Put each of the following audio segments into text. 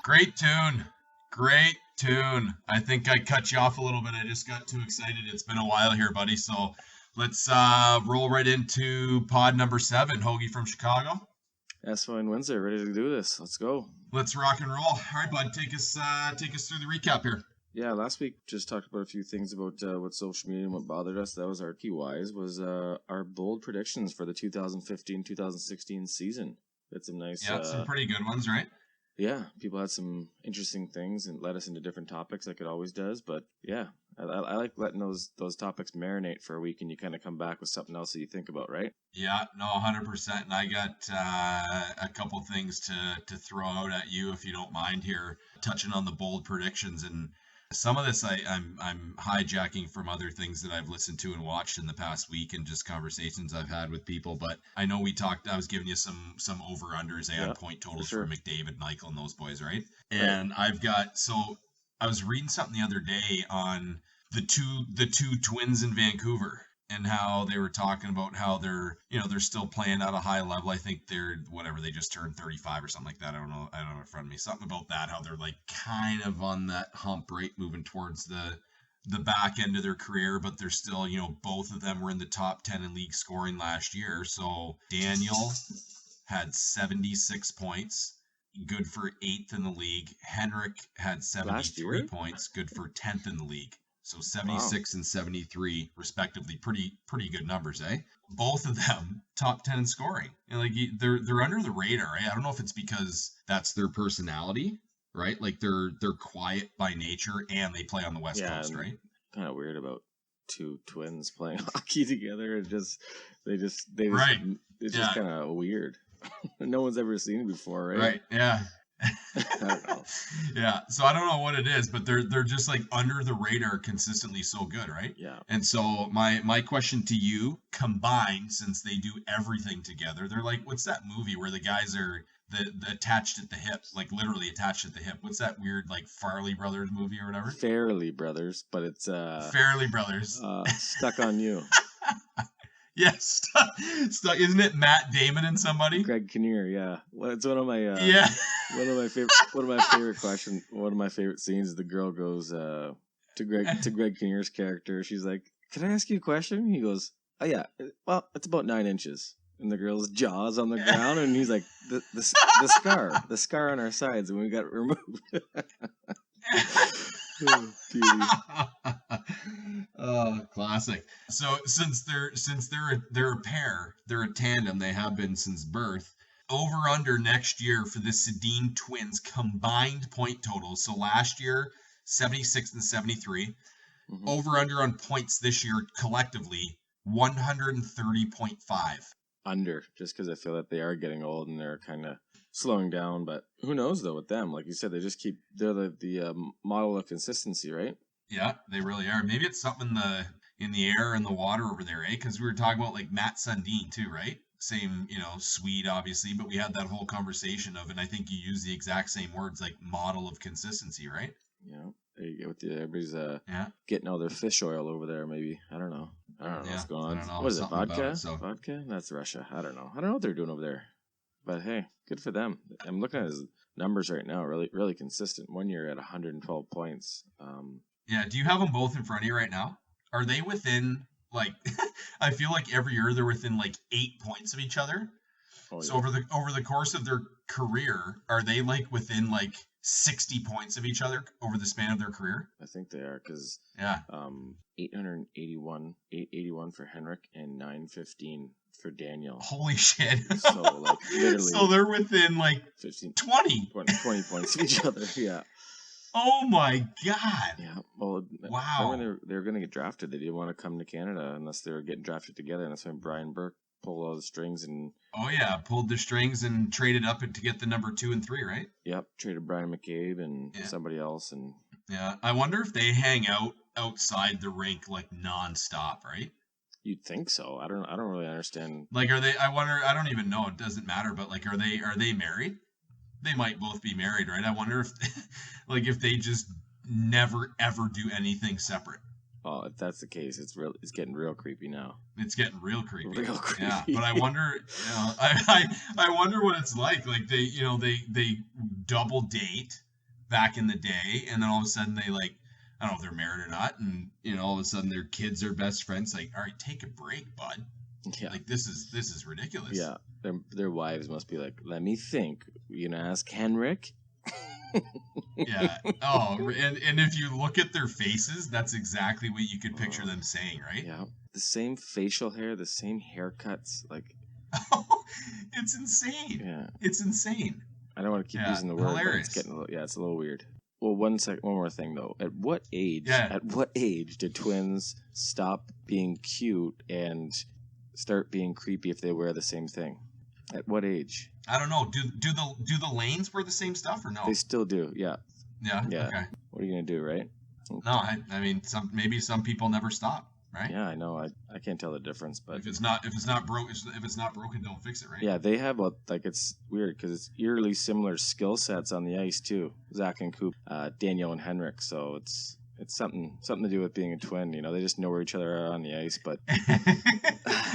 Great tune. Great tune. I think I cut you off a little bit. I just got too excited. It's been a while here, buddy. So let's roll right into pod number 7. Hoagie from Chicago. SV in Windsor, ready to do this. Let's go. Let's rock and roll. All right, bud. Take us through the recap here. Yeah, last week just talked about a few things about what social media and what bothered us. That was our key wise, was our bold predictions for the 2015-2016 season. Had some nice... some pretty good ones, right? Yeah, people had some interesting things and led us into different topics like it always does. But yeah, I like letting those topics marinate for a week and you kind of come back with something else that you think about, right? Yeah, no, 100%. And I got a couple things to throw out at you, if you don't mind here, touching on the bold predictions. And some of this I'm hijacking from other things that I've listened to and watched in the past week and just conversations I've had with people. But I know I was giving you some over-unders and point totals for McDavid, Michael, and those boys, right? And I was reading something the other day on the two twins in Vancouver and how they were talking about how they're still playing at a high level. I think they just turned 35 or something like that. I don't know in front of me. Something about that, how they're like kind of on that hump, right? Moving towards the back end of their career, but they're still, both of them were in the top 10 in league scoring last year. So Daniel had 76 points, good for 8th in the league. Henrik had 73 points, good for 10th in the league. So 76 and 73, respectively, pretty good numbers, eh? Both of them top 10 in scoring. They're under the radar, eh? I don't know if it's because that's their personality, right? Like they're quiet by nature and they play on the West Coast, right? Kind of weird about two twins playing hockey together. It's just kind of weird. No one's ever seen it before, right? Right. Yeah. I don't know. Yeah, so I don't know what it is, but they're just like under the radar consistently so good, right? Yeah. And so my question to you, combined, since they do everything together, they're like, what's that movie where the guys are the attached at the hip, like literally attached at the hip? What's that weird like Farley Brothers movie or whatever? Fairly Brothers, but it's Fairly Brothers. Stuck on You. Yes, stuck. Isn't it Matt Damon and somebody? Greg Kinnear, yeah. Well, it's one of my one of my favorite scenes. The girl goes to Greg Kinnear's character. She's like, "Can I ask you a question?" He goes, "Oh yeah, well, it's about 9 inches." And the girl's jaw's on the ground, and he's like, the scar on our sides, and we got it removed." Oh, classic. So since they're a pair, they're a tandem. They have been since birth. Over under next year for the Sedin twins combined point totals. So last year 76 and 73. Mm-hmm. Over under on points this year collectively 130.5. Under, just because I feel that they are getting old and they're kind of slowing down. But who knows though with them? Like you said, they're the model of consistency, right? Yeah, they really are. Maybe it's something in the air and the water over there, eh? Because we were talking about like Matt Sundin too, right? Same, Swede obviously, but we had that whole conversation of, and I think you used the exact same words, like model of consistency, right? Yeah, there you go. With everybody's getting all their fish oil over there. Maybe I don't know what's going on. What is it? Vodka? Vodka? That's Russia. I don't know what they're doing over there. But hey, good for them. I'm looking at his numbers right now. Really, really consistent. 1 year at 112 points. Yeah, do you have them both in front of you right now? Are they within, like, I feel like every year they're within, like, 8 points of each other? Oh, yeah. So over the course of their career, are they, like, within, like, 60 points of each other over the span of their career? I think they are, because 881 for Henrik and 915 for Daniel. Holy shit. So, like, literally. So they're within, like, 20 points of each other, yeah. Oh my God! Yeah, well, wow. When they were going to get drafted, they didn't want to come to Canada unless they were getting drafted together, and that's when Brian Burke pulled all the strings and. Oh yeah, pulled the strings and traded up to get the number 2 and 3, right? Yep, traded Brian McCabe and somebody else, and. Yeah, I wonder if they hang out outside the rink like nonstop, right? You'd think so. I don't really understand. Like, are they? I wonder. I don't even know. It doesn't matter. But like, are they married? They might both be married, right? I wonder if, like, if they just never ever do anything separate. Oh, if that's the case, it's getting real creepy now. It's getting real creepy. Real creepy. Yeah, but I wonder, I wonder what it's like. Like they double date back in the day, and then all of a sudden they like, I don't know if they're married or not, and all of a sudden their kids are best friends. Like, all right, take a break, bud. Yeah. Like this is ridiculous. Yeah, their wives must be like, let me think. You gonna ask Henrik? Yeah. Oh, and if you look at their faces, that's exactly what you could picture them saying, right? Yeah. The same facial hair, the same haircuts, like. It's insane. Yeah. It's insane. I don't want to keep using the word, hilarious. But it's a little weird. Well, one more thing though. At what age did twins stop being cute and start being creepy if they wear the same thing? At what age? I don't know. Do the Lanes wear the same stuff or no? They still do. Yeah. Yeah. Okay. What are you gonna do, right? No, I mean, maybe some people never stop, right? Yeah, I know. I can't tell the difference, but if it's not broken, don't fix it, right? Yeah, they have it's weird because it's eerily similar skill sets on the ice too. Zach and Coop, Daniel and Henrik. So it's something to do with being a twin. They just know where each other are on the ice, but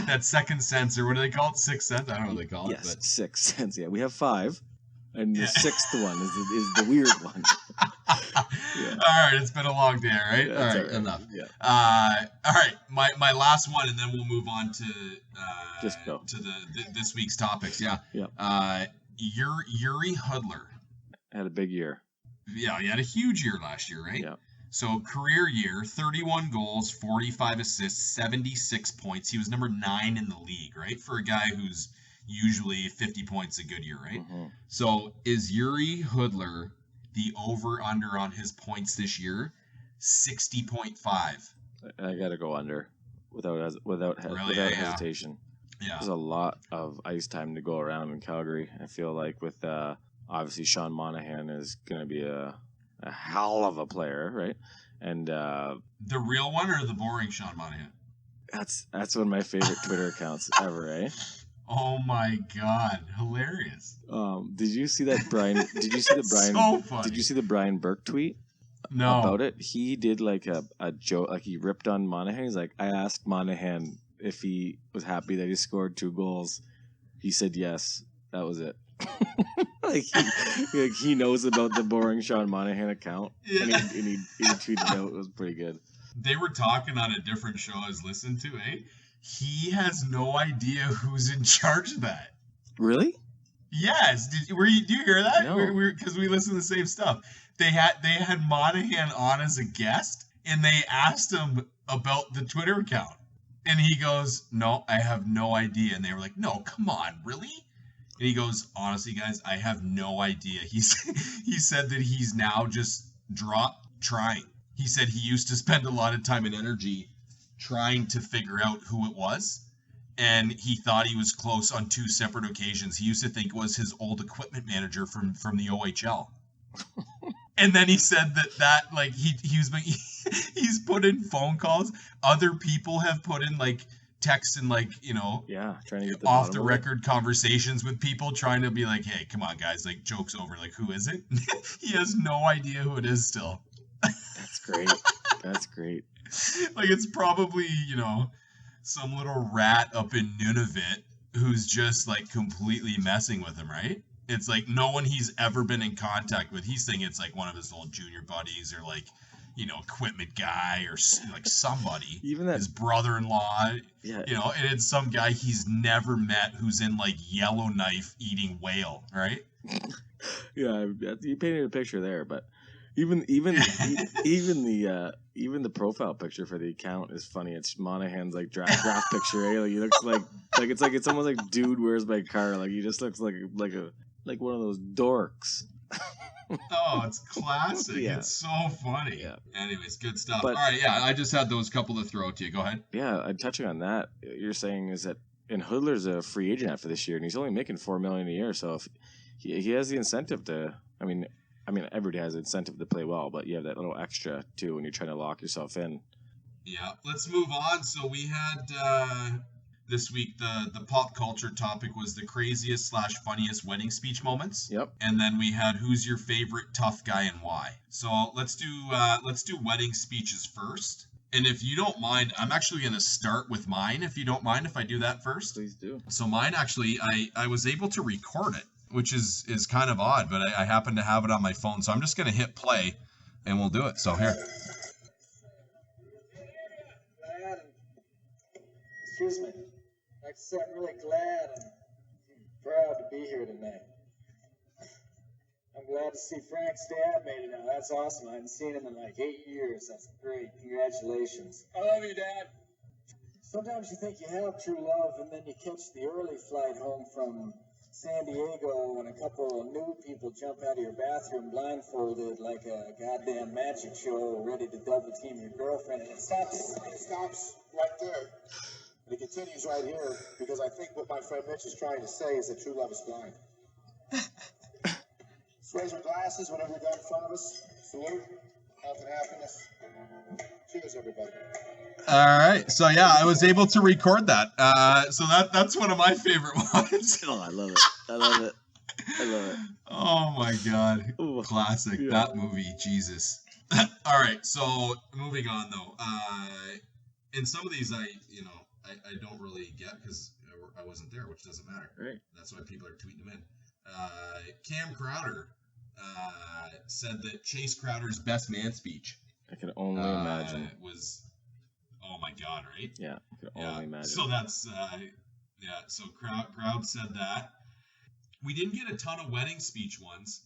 that second sense, or what do they call it? Sixth sense? I don't know what they call it. Yes, but... sixth sense. Yeah, we have 5, and the sixth one is the weird one. Yeah. All right, it's been a long day, all right? All right, enough. Yeah. All right, my last one, and then we'll move on to just go to this week's topics. Yeah. Yeah. Yuri Hudler had a big year. Yeah, he had a huge year last year, right? Yeah. So career year, 31 goals, 45 assists, 76 points. He was number 9 in the league, right? For a guy who's usually 50 points a good year, right? Mm-hmm. So is Yuri Hudler the over-under on his points this year? 60.5. I got to go under without hesitation. Yeah. There's a lot of ice time to go around in Calgary. I feel like with obviously Sean Monahan is going to be a hell of a player, right? And the real one or the boring Sean Monahan? That's one of my favorite Twitter accounts ever, eh? Oh my god, hilarious! Did you see that Brian? Did you see the Brian? So funny. Did you see the Brian Burke tweet? No. About it, he did like a joke, like he ripped on Monahan. He's like, I asked Monahan if he was happy that he scored 2 goals. He said yes. That was it. he knows about the boring Sean Monahan account, yeah. and he tweeted out. It was pretty good. They were talking on a different show I was listening to, eh? He has no idea who's in charge of that. Really? Yes. Do you hear that? No. Because we listen to the same stuff. They had Monahan on as a guest, and they asked him about the Twitter account, and he goes, "No, I have no idea." And they were like, "No, come on, really?" And he goes, "Honestly, guys, I have no idea." He said that he's now just dropped trying. He said he used to spend a lot of time and energy trying to figure out who it was, and he thought he was close on 2 separate occasions. He used to think it was his old equipment manager from the OHL. And then he said that like he's put in phone calls. Other people have put in like texts and like trying to get the off the record conversations with people, trying to be like, hey, come on guys, like joke's over, like who is it? He has no idea who it is still. That's great. That's great. Like it's probably some little rat up in Nunavut who's just like completely messing with him, right? It's like no one he's ever been in contact with. He's thinking it's like one of his old junior buddies or like, equipment guy or like somebody. Even that, his brother-in-law, yeah. And it's some guy he's never met who's in like Yellowknife eating whale, right? Yeah, you painted a picture there, but even the profile picture for the account is funny. It's Monahan's like draft picture. Eh? Like he looks like it's almost like Dude, Where's My Car? Like he just looks like one of those dorks. Oh, it's classic. Yeah. It's so funny. Yeah. Anyways, good stuff. All right, yeah, I just had those couple to throw to you. Go ahead. Yeah, I'm touching on that. You're saying is that Hudler's a free agent after this year, and he's only making $4 million a year. So if he has the incentive to, I mean, everybody has an incentive to play well, but you have that little extra too when you're trying to lock yourself in. Yeah, let's move on. So we had this week the pop culture topic was the craziest / funniest wedding speech moments. Yep. And then we had who's your favorite tough guy and why. So let's do wedding speeches first. And if you don't mind, I'm actually going to start with mine, if you don't mind if I do that first. Please do. So mine actually, I was able to record it, which is kind of odd, but I happen to have it on my phone. So I'm just going to hit play, and we'll do it. So here. Excuse me. Like I said, I'm really glad and proud to be here tonight. I'm glad to see Frank's dad made it out. That's awesome. I haven't seen him in like 8 years. That's great. Congratulations. I love you, Dad. Sometimes you think you have true love, and then you catch the early flight home from San Diego when a couple of new people jump out of your bathroom blindfolded like a goddamn magic show ready to double team your girlfriend. And it stops right there. And it continues right here because I think what my friend Mitch is trying to say is that true love is blind. Let's raise our glasses whenever you're done in front of us. Salute. Health and happiness. Cheers, everybody. All right. So, yeah, I was able to record that. So that's one of my favorite ones. Oh, I love it. I love it. I love it. Oh, my God. Ooh. Classic. Yeah. That movie. Jesus. All right. So, moving on, though. In some of these, I don't really get because I wasn't there, which doesn't matter. Right. That's why people are tweeting them in. Cam Crowder said that Chase Crowder's best man speech. I can only imagine. Was, oh my God, right? Yeah, I can only imagine. So that's, so Crowd said that. We didn't get a ton of wedding speech ones.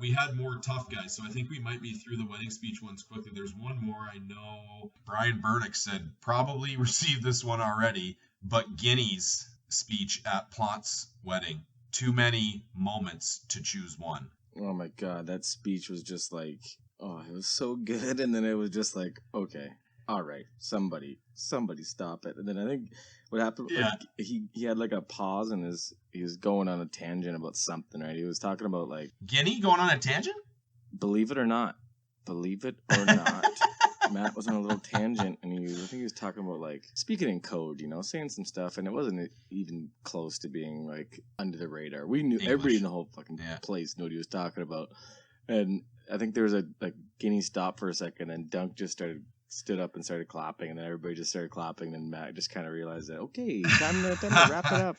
We had more tough guys, so I think we might be through the wedding speech ones quickly. There's one more I know. Brian Burdick said, probably received this one already, but Guinea's speech at Plot's wedding. Too many moments to choose one. Oh my God, that speech was just like, oh, it was so good. And then it was just like, okay, all right, somebody stop it. And then I think what happened, like, he had like a pause and he was going on a tangent about something, right? He was talking about like... Guinea going on a tangent? Believe it or not, Matt was on a little tangent, and I think he was talking about, like, speaking in code, saying some stuff, and it wasn't even close to being, like, under the radar. We knew, English. Everybody in the whole fucking place knew what he was talking about. And I think there was a, like, Guinea stop for a second, and Dunk just stood up and started clapping, and then everybody just started clapping, and Matt just kind of realized that, okay, time to wrap it up.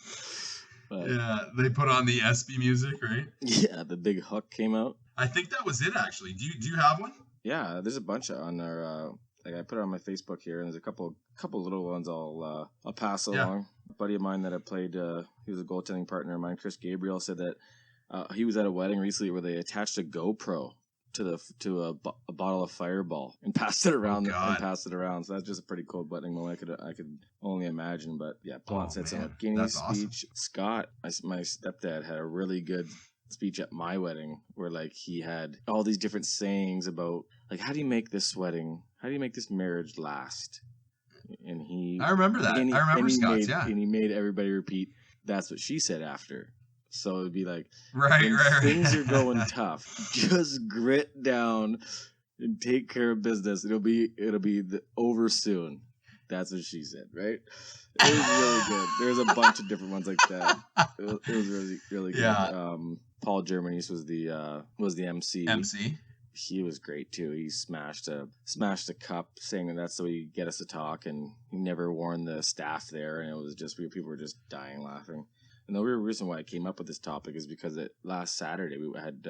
But, yeah, they put on the SB music, right? Yeah, the big hook came out. I think that was it, actually. Do you have one? Yeah, there's a bunch on our. Like I put it on my Facebook here, and there's a couple little ones I'll pass along. A buddy of mine that I played, he was a goaltending partner of mine, Chris Gabriel, said that he was at a wedding recently where they attached a GoPro to a bottle of Fireball and passed it around. So that's just a pretty cool wedding moment. I could only imagine. But yeah, Plot said some Guinea speech. Awesome. Scott, my stepdad, had a really good speech at my wedding where like he had all these different sayings about like how do you make this marriage last, and I remember that. I remember Scott's, and he made everybody repeat that's what she said after. So it'd be like right. Things are going tough, just grit down and take care of business. It'll be over soon. That's what she said, right? It was really good. There's a bunch of different ones like that. It was really, really good. Yeah. Paul Germanis was the MC. MC. He was great too. He smashed a cup, saying that that's the way you get us to talk, and he never warned the staff there, and it was just people were just dying laughing. And the real reason why I came up with this topic is because last Saturday we had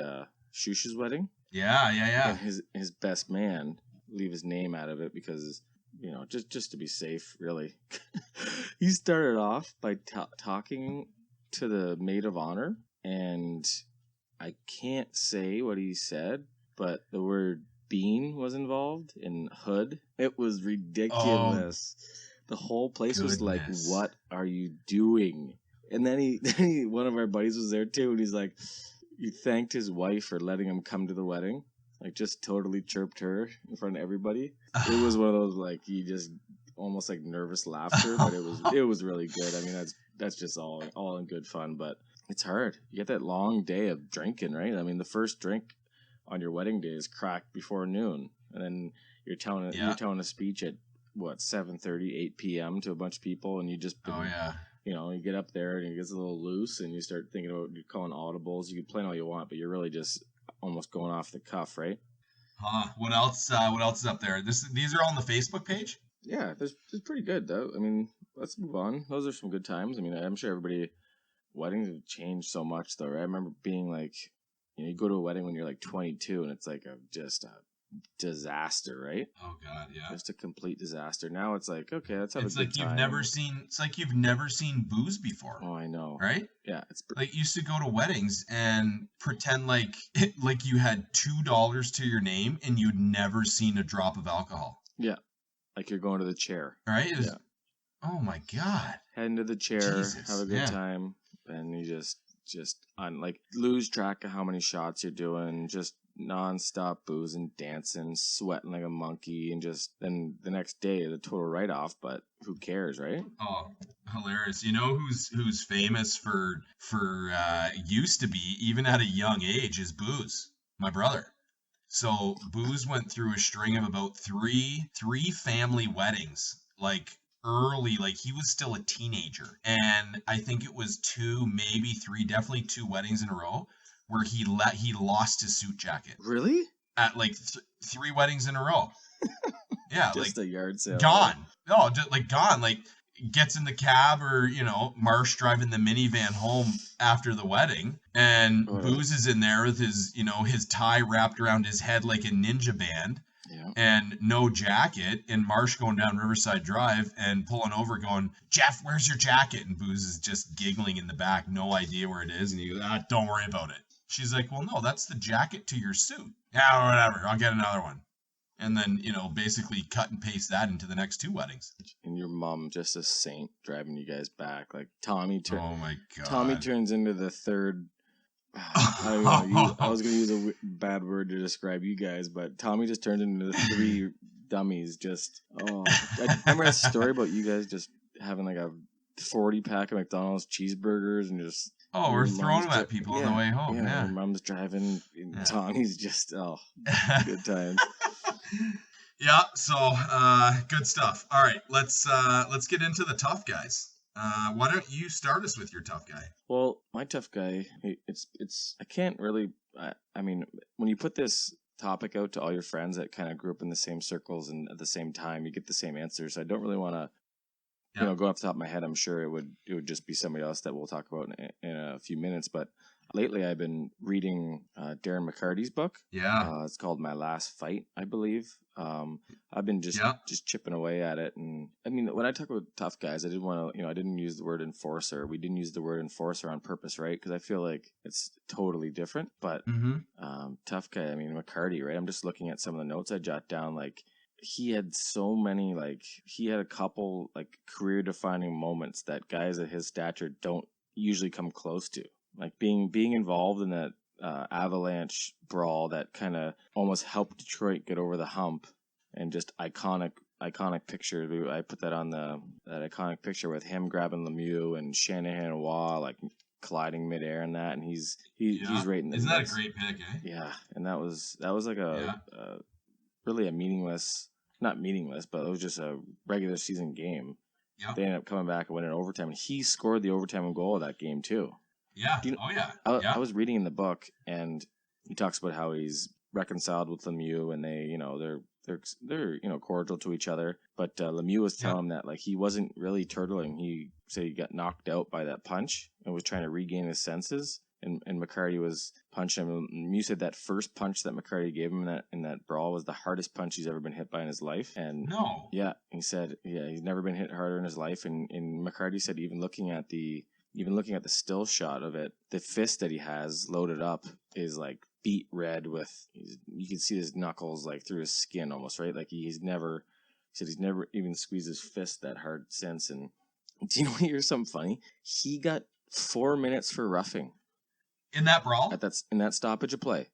Shush's wedding. Yeah. And his best man, leave his name out of it because just to be safe, really. He started off by talking to the maid of honor, and I can't say what he said, but the word bean was involved in hood. It was ridiculous. The whole place was like, what are you doing? And then he one of our buddies was there too, and he's like, he thanked his wife for letting him come to the wedding. Like, just totally chirped her in front of everybody. It was one of those, like, you just almost like nervous laughter, but it was really good. I mean, that's just all in good fun, but it's hard. You get that long day of drinking, right? I mean, the first drink on your wedding day is cracked before noon, and then you're telling a speech at 7:30, 8 p.m. to a bunch of people, and you just you get up there and it gets a little loose, and you start thinking about you're calling audibles. You can plan all you want, but you're really just almost going off the cuff, right? Huh. What else? What else is up there? These are all on the Facebook page. Yeah, it's pretty good though. I mean, let's move on. Those are some good times. I mean, I'm sure weddings have changed so much though, right? I remember being like, you go to a wedding when you're like 22 and it's like just a disaster, right? Oh God, yeah. Just a complete disaster. Now it's like, okay, let's have it's a good like time. It's like you've never seen booze before. Oh, I know. Right? Yeah, like you used to go to weddings and pretend like you had $2 to your name and you'd never seen a drop of alcohol. Yeah, like you're going to the chair. Right? Oh my God. Head into the chair, Jesus. Have a good time, and you just lose track of how many shots you're doing, just nonstop boozing, dancing, sweating like a monkey, and just then the next day the total write-off, but who cares, right? Oh, hilarious. You know who's famous for used to be, even at a young age, is Booze, my brother. So Booze went through a string of about three family weddings, like early, like he was still a teenager, and I think it was definitely two weddings in a row where he lost his suit jacket. Really? At like three weddings in a row. Yeah, just like a yard sale. Gone. No, just like gone. Like gets in the cab, or Marsh driving the minivan home after the wedding, and Booze is in there with his his tie wrapped around his head like a ninja band. Yeah. And no jacket, and Marsh going down Riverside Drive and pulling over going, "Jeff, where's your jacket?" And Booze is just giggling in the back, no idea where it is, and he goes, "Don't worry about it." She's like, "Well, no, that's the jacket to your suit." "Yeah, whatever, I'll get another one." And then, basically cut and paste that into the next two weddings. And your mom, just a saint, driving you guys back. Like Tommy Oh my God. Tommy turns into the third. I was going to use a bad word to describe you guys, but Tommy just turned into the three dummies. I remember that story about you guys just having like a 40-pack of McDonald's cheeseburgers and just... Oh, we're throwing them at people on the way home. Yeah. Your mom's driving, and Tommy's just, good times. Yeah, so good stuff. All right, let's get into the tough guys. Why don't you start us with your tough guy? Well, my tough guy, it's I can't really, I mean, when you put this topic out to all your friends that kind of grew up in the same circles and at the same time, you get the same answers. I don't really want to, go off the top of my head. I'm sure it would just be somebody else that we'll talk about in a few minutes. But lately, I've been reading Darren McCarty's book. Yeah, it's called My Last Fight, I believe. I've been just chipping away at it, and I mean, when I talk about tough guys, I didn't want to, I didn't use the word enforcer. We didn't use the word enforcer on purpose, right? Because I feel like it's totally different. But tough guy, I mean, McCarty, right? I'm just looking at some of the notes I jot down, like. He had so many, he had a couple, career-defining moments that guys at his stature don't usually come close to. Like, being involved in that Avalanche brawl that kind of almost helped Detroit get over the hump, and just iconic picture. I put that on that iconic picture with him grabbing Lemieux and Shanahan and Waugh, colliding midair and that, and he's right in the... Isn't that a great pick, eh? Yeah, and that was like really a meaningless, not meaningless, but it was just a regular season game. Yep. They ended up coming back and winning overtime, and he scored the overtime goal of that game too. Yeah. I was reading in the book, and he talks about how he's reconciled with Lemieux, and they, they're cordial to each other. But Lemieux was telling him that he wasn't really turtling. He said he got knocked out by that punch and was trying to regain his senses. And McCarty was punching him. Lemieux said that first punch that McCarty gave him in that brawl was the hardest punch he's ever been hit by in his life. And no, yeah, he said he's never been hit harder in his life. And McCarty said even looking at the still shot of it, the fist that he has loaded up is beet red with, you can see his knuckles through his skin almost, right? He's never even squeezed his fist that hard since. And do you know what? Here's something funny. He got 4 minutes for roughing. In that brawl? In that stoppage of play.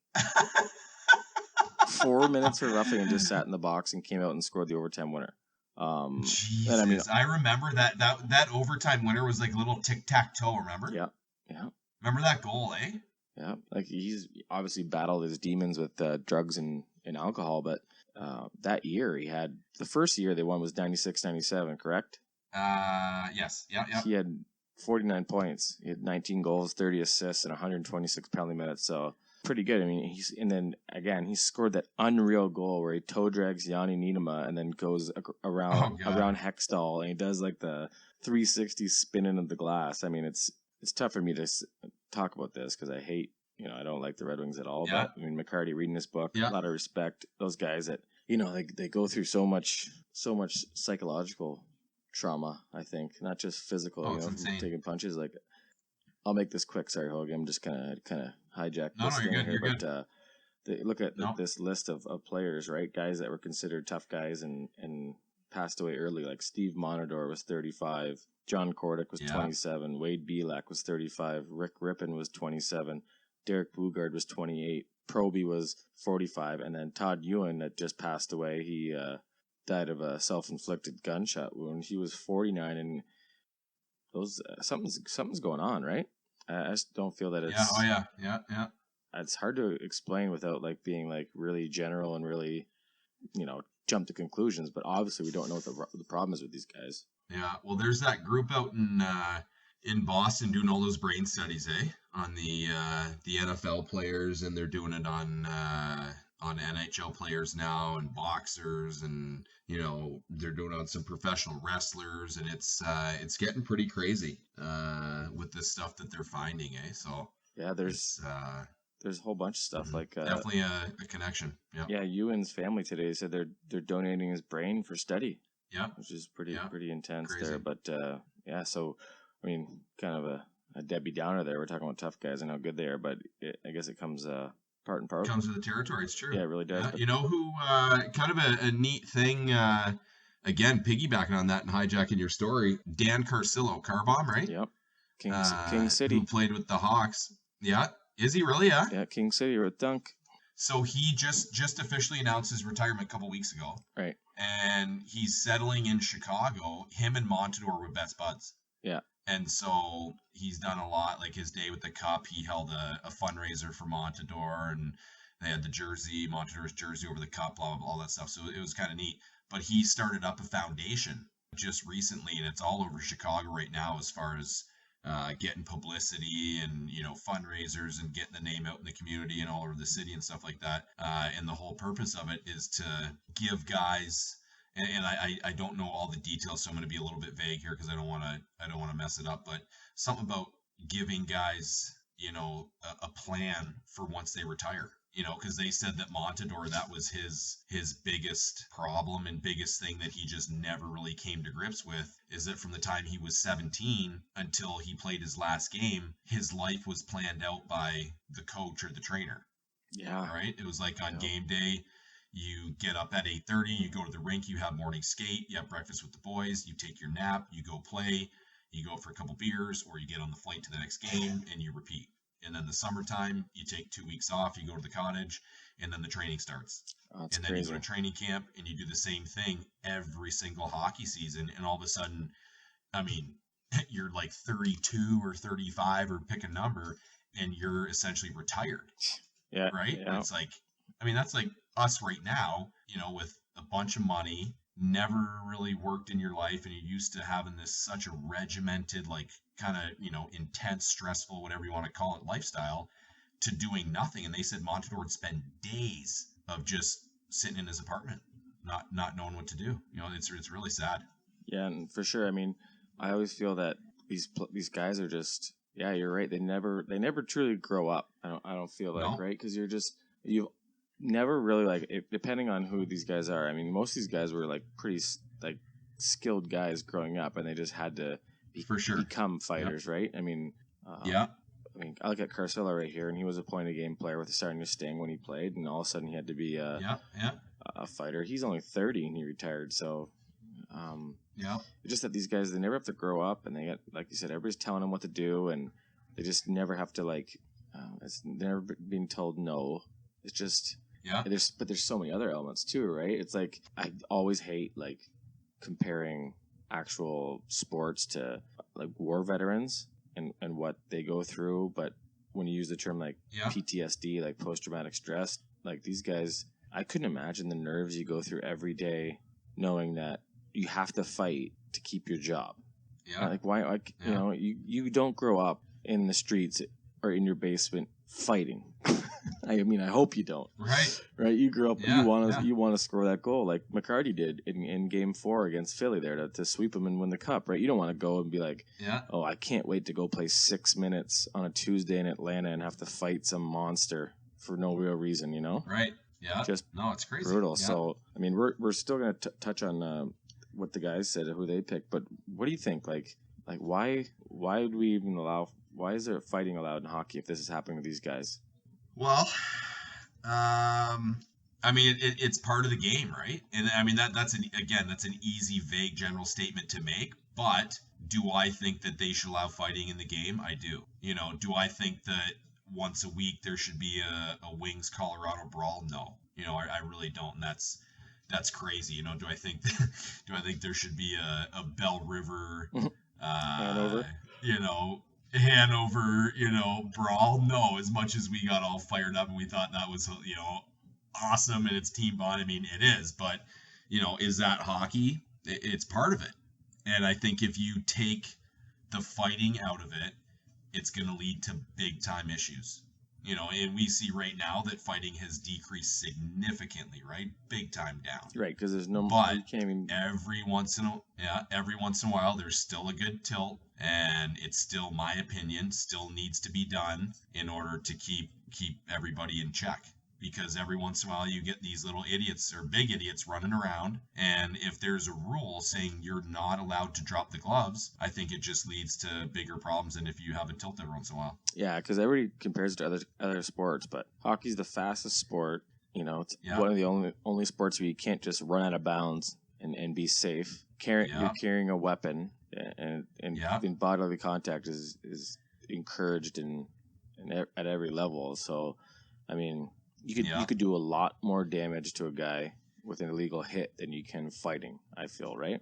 4 minutes for roughing, and just sat in the box and came out and scored the overtime winner. Jesus, and I remember that overtime winner was like a little tic-tac-toe, remember? Yeah. Remember that goal, eh? Yeah, he's obviously battled his demons with drugs and alcohol, but that year he had, the first year they won was 96-97, correct? Yes. Yeah. He had 49 points. He had 19 goals, 30 assists, and 126 penalty minutes. So pretty good. I mean, and then again, he scored that unreal goal where he toe drags Yanni Niedema and then goes around Hextall, and he does like the 360 spin into the glass. I mean, it's tough for me to talk about this because I hate, I don't like the Red Wings at all. Yeah. But I mean, McCarty reading this book, a lot of respect. Those guys that they go through so much psychological trauma. I think not just physical. Taking punches. Like, I'll make this quick. Sorry, Hogan. I'm just kind of hijack this thing here. But look at this list of players, right? Guys that were considered tough guys and passed away early, like Steve Monador was 35, John Kordic was 27, Wade Belak was 35, Rick Rippon was 27, Derek Bugard was 28, Proby was 45, and then Todd Ewan that just passed away. He died of a self-inflicted gunshot wound. He was 49, and those something's going on, right? I just don't feel that it's... Yeah. It's hard to explain without like being like really general and really, jump to conclusions. But obviously, we don't know what the problem is with these guys. Yeah, well, there's that group out in Boston doing all those brain studies, on the NFL players, and they're doing it on NHL players now and boxers, and they're doing it on some professional wrestlers, and it's getting pretty crazy with this stuff that they're finding, So yeah, there's a whole bunch of stuff like definitely a connection. Yeah, Ewan's family today said they're donating his brain for study. Yeah, which is pretty intense. Crazy. There. But so I mean, kind of a Debbie Downer there. We're talking about tough guys and how good they are, but I guess it comes part and parcel. Comes with the territory. It's true. Yeah, it really does. You know who? Kind of a neat thing. Again, piggybacking on that and hijacking your story, Dan Carcillo, Carbomb, right? Yep. King City. Who played with the Hawks. Yeah. Is he really? Yeah. Yeah, King City or Dunk. So he just officially announced his retirement a couple weeks ago. Right. And he's settling in Chicago. Him and Montador were best buds. Yeah. And so he's done a lot. Like his day with the Cup, he held a fundraiser for Montador, and they had the jersey, Montador's jersey over the Cup, blah, blah, blah, all that stuff. So it was kind of neat. But he started up a foundation just recently, and it's all over Chicago right now as far as getting publicity and fundraisers and getting the name out in the community and all over the city and stuff like that. And the whole purpose of it is to give guys, and I don't know all the details, so I'm going to be a little bit vague here because I don't want to mess it up. But something about giving guys a plan for once they retire. Because they said that Montador, that was his biggest problem and biggest thing that he just never really came to grips with, is that from the time he was 17 until he played his last game, his life was planned out by the coach or the trainer. Yeah. Right? It was like on game day, you get up at 8:30, you go to the rink, you have morning skate, you have breakfast with the boys, you take your nap, you go play, you go for a couple beers, or you get on the flight to the next game, and you repeat. And then the summertime, you take 2 weeks off, you go to the cottage, and then the training starts. And then crazy. You go to training camp, and you do the same thing every single hockey season. And all of a sudden, I mean, you're like 32 or 35 or pick a number, and you're essentially retired. Yeah. Right? Yeah. It's like, I mean, that's like us right now, with a bunch of money, never really worked in your life, and you're used to having such a regimented, like, kind of, intense, stressful, whatever you want to call it, lifestyle, to doing nothing. And they said Montador would spend days of just sitting in his apartment, not knowing what to do. It's really sad. Yeah, and for sure. I mean, I always feel that these guys are just, yeah, you're right. They never truly grow up. I don't feel like, right? Because you've never really, like, depending on who these guys are. I mean, most of these guys were like pretty like skilled guys growing up, and they just had to become fighters, right? I mean, I look at Carcillo right here, and he was a point of game player with starting to sting when he played, and all of a sudden he had to be a fighter. He's only 30 and he retired, so it's just that these guys, they never have to grow up, and they get, like you said, everybody's telling them what to do, and they just never have to, like, it's never being told no. It's just there's so many other elements too, right? It's like I always hate like comparing actual sports to like war veterans and what they go through, but when you use the term like PTSD, like post-traumatic stress, like these guys, I couldn't imagine the nerves you go through every day knowing that you have to fight to keep your job. Like why, like, you don't grow up in the streets or in your basement fighting. I mean, I hope you don't. Right? You grew up, you want to score that goal like McCarty did in Game 4 against Philly there to sweep them and win the cup, right? You don't want to go and be like, oh, I can't wait to go play 6 minutes on a Tuesday in Atlanta and have to fight some monster for no real reason, you know? Right. Yeah. Just it's crazy. Brutal. Yeah. So, I mean, we're still going to touch on what the guys said, who they picked, but what do you think? Like why would we even why is there fighting allowed in hockey if this is happening with these guys? Well, I mean, it's part of the game, right? And I mean, that's an easy, vague, general statement to make. But do I think that they should allow fighting in the game? I do. You know, do I think that once a week there should be a Wings Colorado brawl? No. You know, I really don't. And that's crazy. You know, do I think there should be a Bell River, Hanover? Hanover, brawl? No, as much as we got all fired up and we thought that was, awesome and it's team bond. I mean, it is, but, is that hockey? It's part of it. And I think if you take the fighting out of it, it's going to lead to big time issues. And we see right now that fighting has decreased significantly, right? Big time down. Right, because there's no. But every once in a while, there's still a good tilt, and it's still, my opinion, still needs to be done in order to keep everybody in check. Because every once in a while you get these little idiots or big idiots running around, and if there's a rule saying you're not allowed to drop the gloves, I think it just leads to bigger problems than if you have a tilt every once in a while. Yeah, because everybody compares it to other sports, but hockey's the fastest sport. It's one of the only sports where you can't just run out of bounds and be safe. You're carrying a weapon, and having bodily contact is encouraged at every level. So, I mean. You could do a lot more damage to a guy with an illegal hit than you can fighting, I feel, right?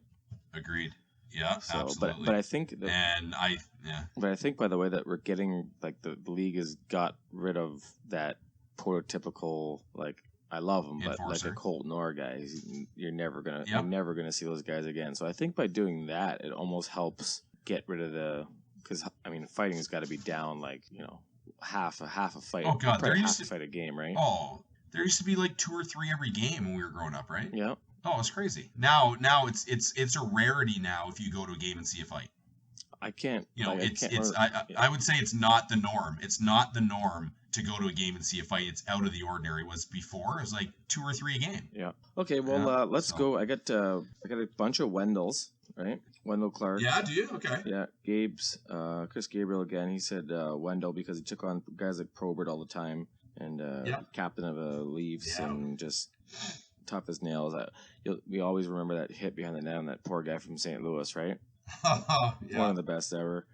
Agreed. Yeah, absolutely. But I think But I think by the way that we're getting, like, the league has got rid of that prototypical, like, I love him, but enforcer. like a Colton Orr guy, you're never gonna see those guys again. So I think by doing that, it almost helps get rid of because I mean, fighting's got to be down, like, half a fight. Oh God, there used to fight a game, right? Oh, there used to be like 2 or 3 every game when we were growing up, right? Yeah. Oh, it's crazy. Now it's a rarity now if you go to a game and see a fight. I can't. I would say it's not the norm. It's not the norm to go to a game and see a fight. It's out of the ordinary. It was before. It was like 2 or 3 a game. Yeah. Okay. Well, let's go. I got a bunch of Wendells, right? Wendell Clark. Yeah, do you? Okay. Yeah, Gabe's, Chris Gabriel again. He said Wendell because he took on guys like Probert all the time, and captain of the Leafs, and just tough as nails. We always remember that hit behind the net on that poor guy from St. Louis, right? One of the best ever.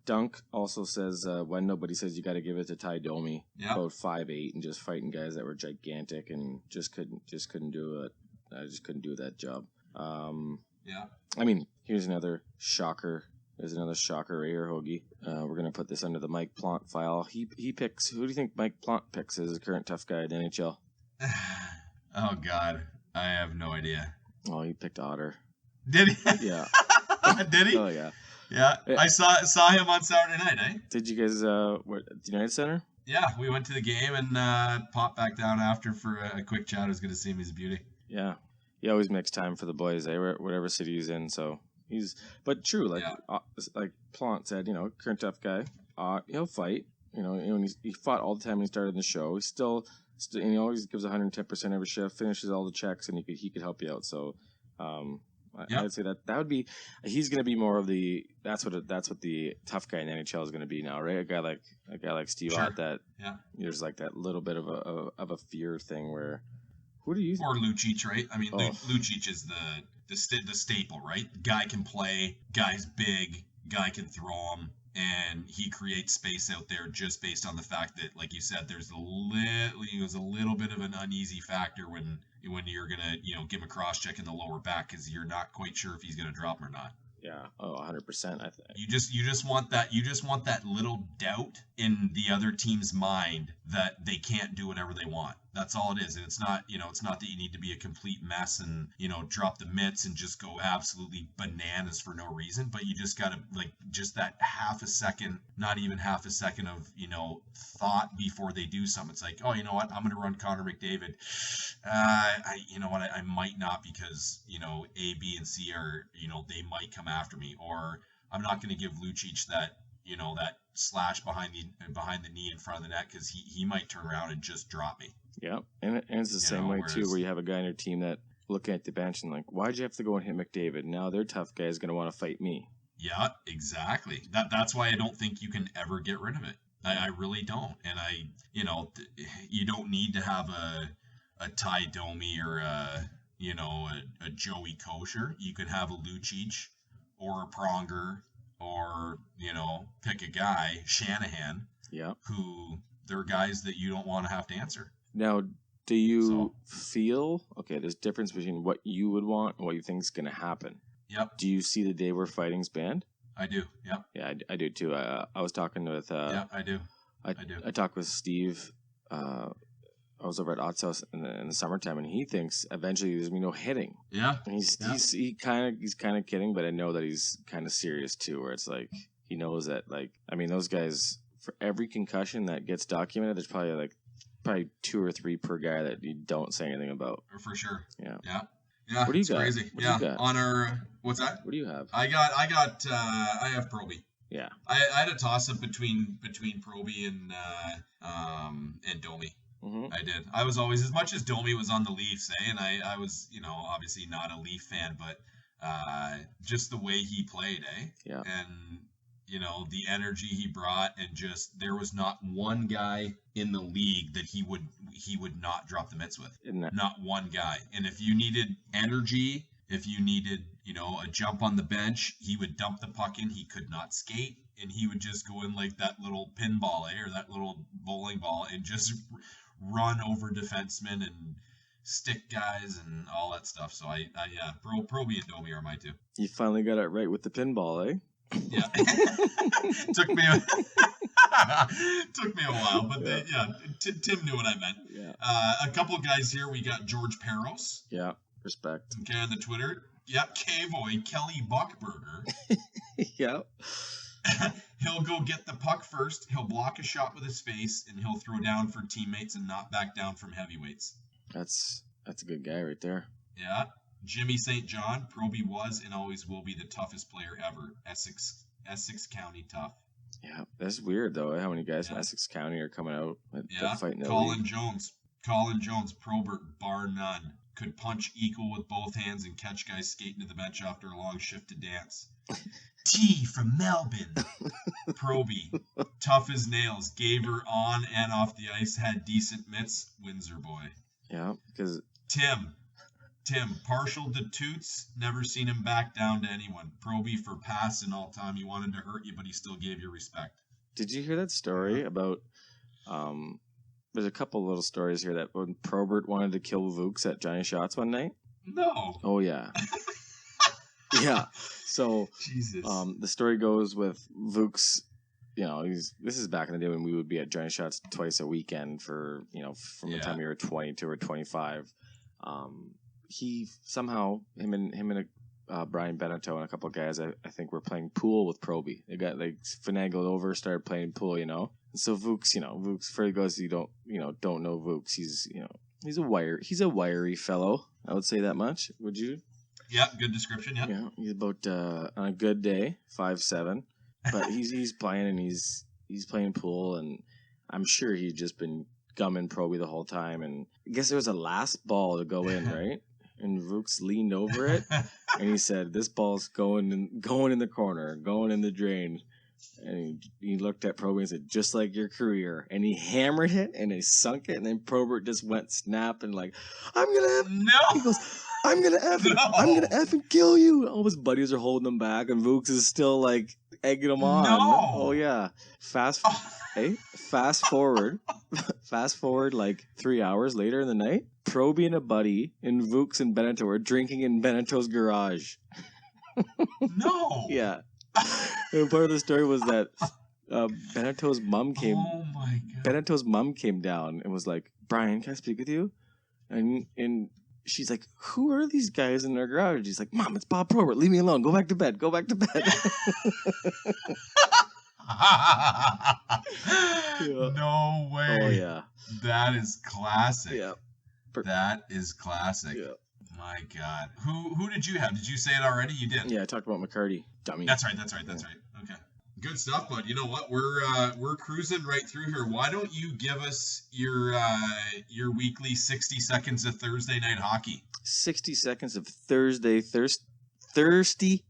Dunk also says Wendell, but he says you got to give it to Ty Domi, about 5'8", and just fighting guys that were gigantic and just couldn't do it. I just couldn't do that job. I mean, here's another shocker. There's another shocker right here, Hoagie. We're going to put this under the Mike Plant file. He picks... Who do you think Mike Plant picks as a current tough guy in the NHL? Oh, God. I have no idea. Oh, he picked Otter. Did he? Yeah. Did he? Oh, yeah. Yeah. I saw him on Saturday night, eh? Did you guys... at the United Center? Yeah, we went to the game and popped back down after for a quick chat. It was good to see him. He's a beauty. Yeah. He always makes time for the boys, whatever city he's in. So but true, like Plant said, current tough guy. He'll fight. He fought all the time when he started the show. He still he always gives 110% every shift, finishes all the checks, and he could help you out. So, I'd say that would be. He's going to be more of the. That's what the tough guy in the NHL is going to be now, right? A guy like Steve Ott, that there's like that little bit of a fear thing where. Who do you think? Or Lucic, right? I mean, Lucic is the staple, right? Guy can play, guy's big, guy can throw him, and he creates space out there just based on the fact that, like you said, there's a little bit of an uneasy factor when you're gonna give him a cross check in the lower back because you're not quite sure if he's gonna drop him or not. Yeah. Oh, 100%. You just want that little doubt in the other team's mind that they can't do whatever they want. That's all it is. And it's not, it's not that you need to be a complete mess and, drop the mitts and just go absolutely bananas for no reason, but you just got to, like, just that half a second, not even half a second of, thought before they do something. It's like, oh, you know what? I'm going to run Connor McDavid. I might not because, A, B, and C are, they might come after me, or I'm not going to give Lucic that, that slash behind the knee in front of the net because he might turn around and just drop me. Yeah, and it's the same way too, where you have a guy on your team that looking at the bench and like, why'd you have to go and hit McDavid? Now their tough guy is going to want to fight me. Yeah, exactly. That's why I don't think you can ever get rid of it. I really don't. And you don't need to have a Ty Domi or a Joey Kosher. You could have a Lucic or a Pronger or, pick a guy, Shanahan, who they're guys that you don't want to have to answer. Now, do you feel, there's difference between what you would want and what you think is going to happen? Yep. Do you see the day where fighting's banned? I do, yep. Yeah, I do too. I was talking with... yeah, I do. I talked with Steve. I was over at Ott's house in the summertime, and he thinks eventually there's going to be no hitting. Yeah. And he's kind of kidding, but I know that he's kind of serious too, where it's like, he knows that, like, I mean, those guys, for every concussion that gets documented, there's probably 2 or 3 per guy that you don't say anything about. For sure. Yeah. Yeah. Yeah. What do you got? Crazy. What do you got? On our, what's that? What do you have? I have Proby. Yeah. I had a toss up between Proby and Domi. Mm-hmm. I did. I was always, as much as Domi was on the Leafs, and I was, obviously not a Leaf fan, but just the way he played, Yeah. And the energy he brought, and just there was not one guy in the league that he would not drop the mitts with. Not one guy. And if you needed energy, if you needed, a jump on the bench, he would dump the puck in. He could not skate, and he would just go in like that little pinball, or that little bowling ball, and just run over defensemen and stick guys and all that stuff. So Proby and Domi are my two. You finally got it right with the pinball, eh? Yeah. Took me a while, but Tim knew what I meant. Yeah. A couple of guys here. We got George Peros. Yeah, respect. Okay, on the Twitter. Yep, K-Boy, Kelly Buckberger. Yeah. He'll go get the puck first, he'll block a shot with his face, and he'll throw down for teammates and not back down from heavyweights. That's a good guy right there. Yeah. Jimmy St. John, Proby was and always will be the toughest player ever. Essex County tough. Yeah, that's weird though. How many guys from Essex County are coming out fighting? Colin Jones, Probert, bar none. Could punch equal with both hands and catch guys skating to the bench after a long shift to dance. T from Melbourne. Proby, tough as nails. Gave her on and off the ice. Had decent mitts. Windsor boy. Yeah, because Tim, partial to toots. Never seen him back down to anyone. Proby for pass in all time. He wanted to hurt you, but he still gave you respect. Did you hear that story about? There's a couple little stories here that when Probert wanted to kill Vooks at Johnny Shots one night. No. Oh yeah. Yeah. So Jesus. The story goes with Vooks. This is back in the day when we would be at Johnny Shots twice a weekend for from the time you were 22 or 25. He somehow him and Brian Beneteau and a couple of guys I think were playing pool with Proby. They got finagled over, started playing pool, So Vooks, for those who don't know Vooks, he's a wiry fellow. I would say that much. Would you? Yeah, good description. Yeah. Yeah, he's about on a good day 5'7", but he's playing and he's playing pool, and I'm sure he'd just been gumming Proby the whole time. And I guess there was a last ball to go in, right? And Vooks leaned over it, and he said, "This ball's going in the corner, going in the drain." And he looked at Proby and said, "Just like your career." And he hammered it, and he sunk it, and then Probert just went snap and like, "I'm gonna He goes, I'm gonna effing kill you." All his buddies are holding him back, and Vooks is still like egging him on. No. Oh yeah. Fast forward like 3 hours later in the night, Proby and a buddy and Vooks and Beneteau are drinking in Beneto's garage. No. Yeah. And part of the story was that Beneto's mom came. Oh my God. Beneto's mom came down and was like, Brian, can I speak with you? And she's like, who are these guys in their garage? He's like, Mom, it's Bob Probert. Leave me alone. Go back to bed. Go back to bed. No way. Oh, yeah. That is classic. Yeah. That is classic. Yeah. My God. Who did you have? Did you say it already? You did. Yeah, I talked about McCarty. Dummy. That's right. Okay. Good stuff, bud. You know what? We're cruising right through here. Why don't you give us your weekly 60 seconds of Thursday night hockey? 60 seconds of Thirsty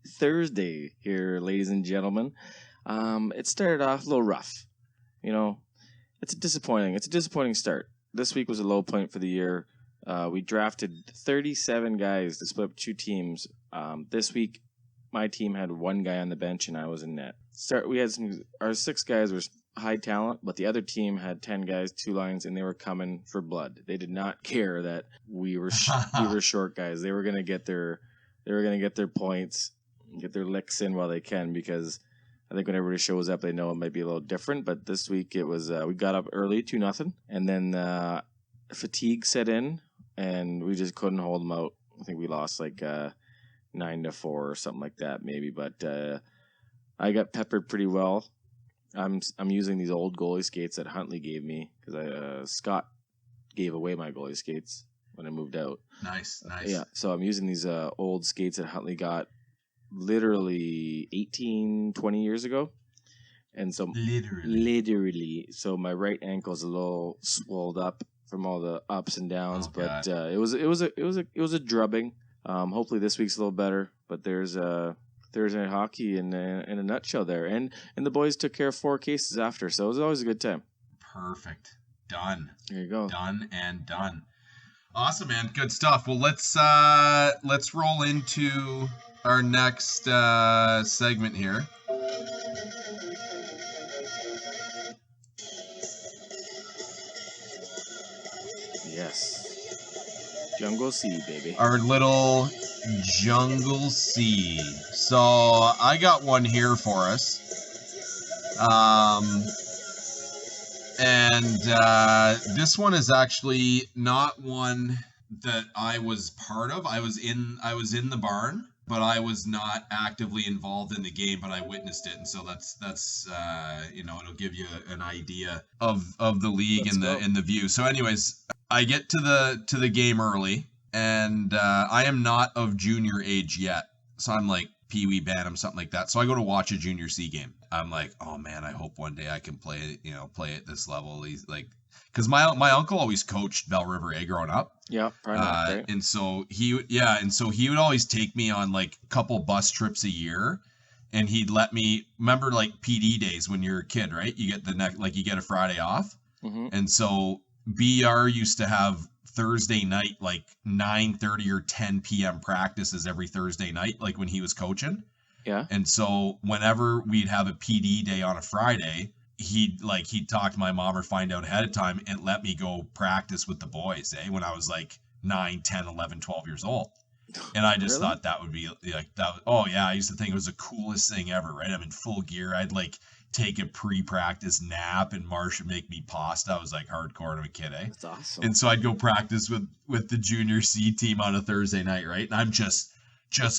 Thursday here, ladies and gentlemen. It started off a little rough. You know, it's a disappointing start. This week was a low point for the year. We drafted 37 guys to split up 2 teams. This week, my team had 1 guy on the bench and I was in net. We had our 6 guys were high talent, but the other team had 10 guys, 2 lines, and they were coming for blood. They did not care that we were short guys. They were gonna get their points, get their licks in while they can, because I think when everybody shows up, they know it might be a little different. But this week it was we got up early 2-0, and then fatigue set in, and we just couldn't hold them out. I think we lost like 9-4 or something like that, maybe. But I got peppered pretty well. I'm using these old goalie skates that Huntley gave me, because Scott gave away my goalie skates when I moved out. Nice. Yeah, so I'm using these old skates that Huntley got literally 18, 20 years ago. And so literally, so my right ankle's a little swelled up from all the ups and downs, but it was a drubbing. Hopefully this week's a little better, but there's Thursday night hockey in a nutshell there, and the boys took care of 4 cases after, so it was always a good time. Perfect. Done. There you go. Done and done. Awesome, man. Good stuff. Well, let's roll into our next segment here. Yes. Jungle Sea, baby. Our little Jungle Sea. So I got one here for us. And this one is actually not one that I was part of. I was in the barn, but I was not actively involved in the game, but I witnessed it, and so that's it'll give you an idea of the league and the view. So anyways, I get to the game early, and I am not of junior age yet, so I'm like Pee-wee Bantam, something like that. So I go to watch a junior C game. I'm like, oh man, I hope one day I can play at this level. He's like, because my uncle always coached Bell River A growing up. Yeah, probably not, right? And so he would always take me on like a couple bus trips a year, and he'd let me remember like PD days when you're a kid, right? You get you get a Friday off, and so BR used to have Thursday night like 9:30 or 10 p.m. practices every Thursday night, like when he was coaching. Yeah. And so whenever we'd have a PD day on a Friday, he'd talk to my mom or find out ahead of time and let me go practice with the boys, when I was like 9, 10, 11, 12 years old. And I just thought that would be like that. Oh yeah. I used to think it was the coolest thing ever, right? I'm in full gear. I'd like take a pre-practice nap, and Marsh would make me pasta. I was like hardcore to a kid, That's awesome. And so I'd go practice with the junior C team on a Thursday night, right? And I'm just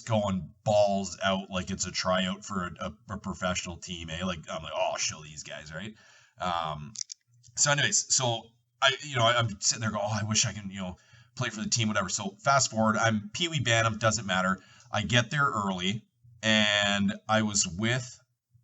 going balls out like it's a tryout for a professional team, Like I'm like, oh, I'll show these guys, right? So anyways, so I'm sitting there going, oh, I wish I can, play for the team, whatever. So fast forward, I'm Pee-wee Bantam, doesn't matter. I get there early, and I was with